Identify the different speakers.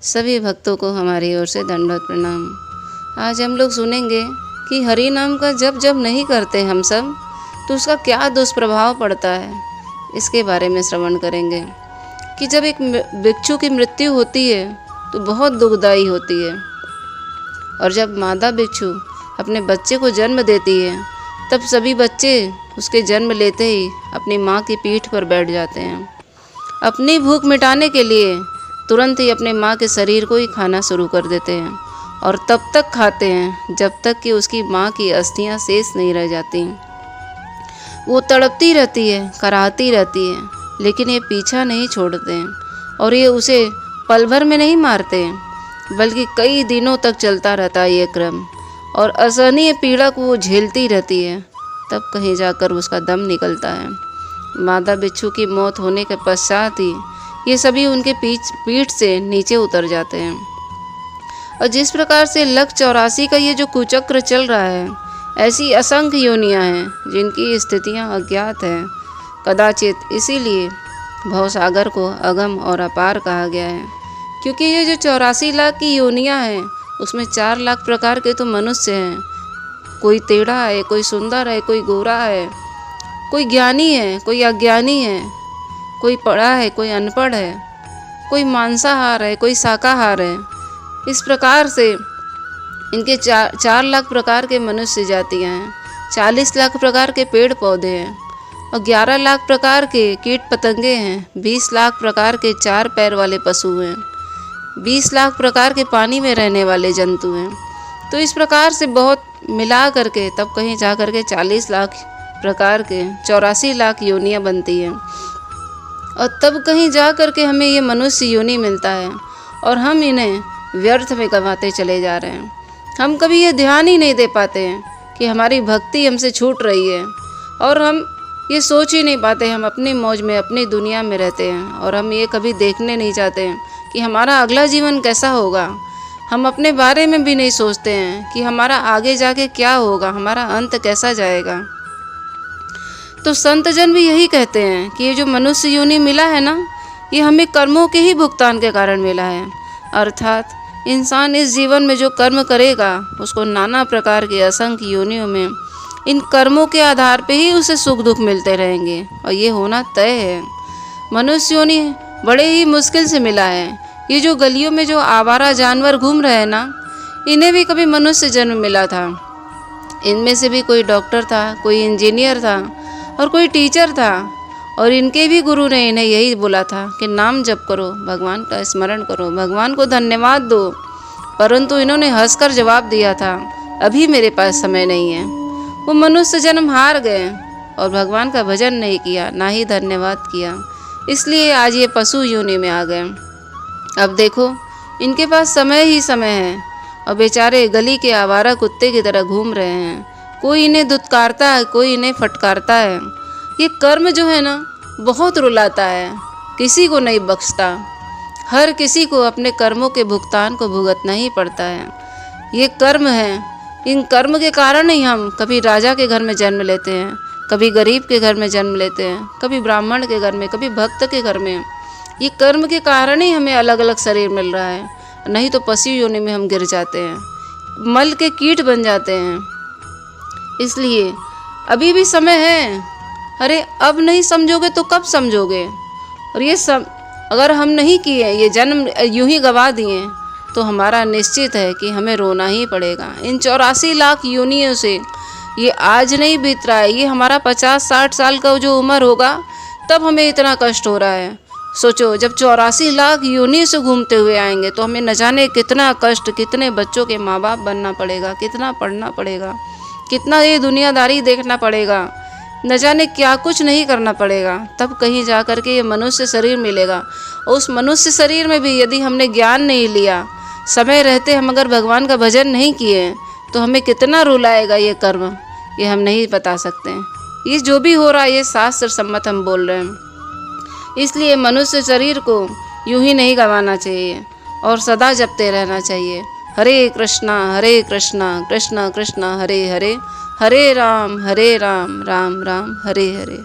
Speaker 1: सभी भक्तों को हमारी ओर से दंडवत प्रणाम। आज हम लोग सुनेंगे कि हरि नाम का जप जब नहीं करते हम सब तो उसका क्या दुष्प्रभाव पड़ता है। इसके बारे में श्रवण करेंगे कि जब एक भिक्षु की मृत्यु होती है तो बहुत दुखदाई होती है, और जब मादा भिक्षु अपने बच्चे को जन्म देती है तब सभी बच्चे उसके जन्म लेते ही अपनी माँ की पीठ पर बैठ जाते हैं। अपनी भूख मिटाने के लिए तुरंत ही अपने माँ के शरीर को ही खाना शुरू कर देते हैं और तब तक खाते हैं जब तक कि उसकी माँ की अस्थियाँ शेष नहीं रह जाती। वो तड़पती रहती है, कराहती रहती है, लेकिन ये पीछा नहीं छोड़ते हैं और ये उसे पल भर में नहीं मारते, बल्कि कई दिनों तक चलता रहता है ये क्रम, और असहनीय पीड़ा को वो झेलती रहती है। तब कहीं जाकर उसका दम निकलता है। मादा बिच्छू की मौत होने के पश्चात ही ये सभी उनके पीठ से नीचे उतर जाते हैं। और जिस प्रकार से लख 84 का ये जो कुचक्र चल रहा है, ऐसी असंख्य योनियाँ हैं जिनकी स्थितियाँ अज्ञात हैं। कदाचित इसीलिए भवसागर को अगम और अपार कहा गया है, क्योंकि ये जो 84 लाख की योनियाँ हैं उसमें 4 लाख प्रकार के तो मनुष्य हैं। कोई टेढ़ा है, कोई सुंदर है, कोई गोरा है, कोई ज्ञानी है, कोई अज्ञानी है, कोई पढ़ा है, कोई अनपढ़ है, कोई मांसाहार है, कोई शाकाहार है। इस प्रकार से इनके 4 लाख प्रकार के मनुष्य जातियाँ हैं, 40 लाख प्रकार के पेड़ पौधे हैं और 11 लाख प्रकार के कीट पतंगे हैं, 20 लाख प्रकार के 4 पैर वाले पशु हैं, 20 लाख प्रकार के पानी में रहने वाले जंतु हैं। तो इस प्रकार से बहुत मिला करके तब कहीं जा कर के 40 लाख प्रकार के 84 लाख योनियाँ बनती हैं, और तब कहीं जा कर के हमें ये मनुष्य योनि मिलता है और हम इन्हें व्यर्थ में गंवाते चले जा रहे हैं। हम कभी ये ध्यान ही नहीं दे पाते हैं कि हमारी भक्ति हमसे छूट रही है, और हम ये सोच ही नहीं पाते। हम अपनी मौज में, अपनी दुनिया में रहते हैं और हम ये कभी देखने नहीं चाहते हैं कि हमारा अगला जीवन कैसा होगा। हम अपने बारे में भी नहीं सोचते हैं कि हमारा आगे जाके क्या होगा, हमारा अंत कैसा जाएगा। तो संत जन भी यही कहते हैं कि ये जो मनुष्य योनि मिला है ना, ये हमें कर्मों के ही भुगतान के कारण मिला है। अर्थात इंसान इस जीवन में जो कर्म करेगा उसको नाना प्रकार की असंख्य योनियों में इन कर्मों के आधार पे ही उसे सुख दुख मिलते रहेंगे, और ये होना तय है। मनुष्य योनि बड़े ही मुश्किल से मिला है। ये जो गलियों में जो आवारा जानवर घूम रहे हैं ना, इन्हें भी कभी मनुष्य जन्म मिला था। इनमें से भी कोई डॉक्टर था, कोई इंजीनियर था और कोई टीचर था, और इनके भी गुरु ने इन्हें यही बोला था कि नाम जप करो, भगवान का स्मरण करो, भगवान को धन्यवाद दो। परंतु इन्होंने हंसकर जवाब दिया था, अभी मेरे पास समय नहीं है। वो मनुष्य जन्म हार गए और भगवान का भजन नहीं किया, ना ही धन्यवाद किया, इसलिए आज ये पशु योनि में आ गए। अब देखो, इनके पास समय ही समय है और बेचारे गली के आवारा कुत्ते की तरह घूम रहे हैं। कोई इन्हें दुत्कारता है, कोई इन्हें फटकारता है। ये कर्म जो है ना, बहुत रुलाता है, किसी को नहीं बख्शता। हर किसी को अपने कर्मों के भुगतान को भुगतना ही पड़ता है। ये कर्म है, इन कर्म के कारण ही हम कभी राजा के घर में जन्म लेते हैं, कभी गरीब के घर में जन्म लेते हैं, कभी ब्राह्मण के घर में, कभी भक्त के घर में। ये कर्म के कारण ही हमें अलग अलग शरीर मिल रहा है, नहीं तो पशु योनि में हम गिर जाते हैं, मल के कीट बन जाते हैं। इसलिए अभी भी समय है। अरे अब नहीं समझोगे तो कब समझोगे। और ये सब अगर हम नहीं किए, ये जन्म यूं ही गवा दिए, तो हमारा निश्चित है कि हमें रोना ही पड़ेगा। इन 84 लाख योनियों से ये आज नहीं बीत रहा है, ये हमारा 50-60 साल का जो उम्र होगा तब हमें इतना कष्ट हो रहा है। सोचो, जब 84 लाख योनि से घूमते हुए आएंगे तो हमें न जाने कितना कष्ट, कितने बच्चों के माँ बाप बनना पड़ेगा, कितना पढ़ना पड़ेगा, कितना ये दुनियादारी देखना पड़ेगा, न जाने क्या कुछ नहीं करना पड़ेगा। तब कहीं जा कर के ये मनुष्य शरीर मिलेगा, और उस मनुष्य शरीर में भी यदि हमने ज्ञान नहीं लिया, समय रहते हम अगर भगवान का भजन नहीं किए, तो हमें कितना रुलाएगा ये कर्म, ये हम नहीं बता सकते हैं। ये जो भी हो रहा है ये शास्त्र सम्मत हम बोल रहे हैं। इसलिए मनुष्य शरीर को यूं ही नहीं गंवाना चाहिए और सदा जपते रहना चाहिए। हरे कृष्णा कृष्णा कृष्णा हरे हरे, हरे राम राम राम हरे हरे।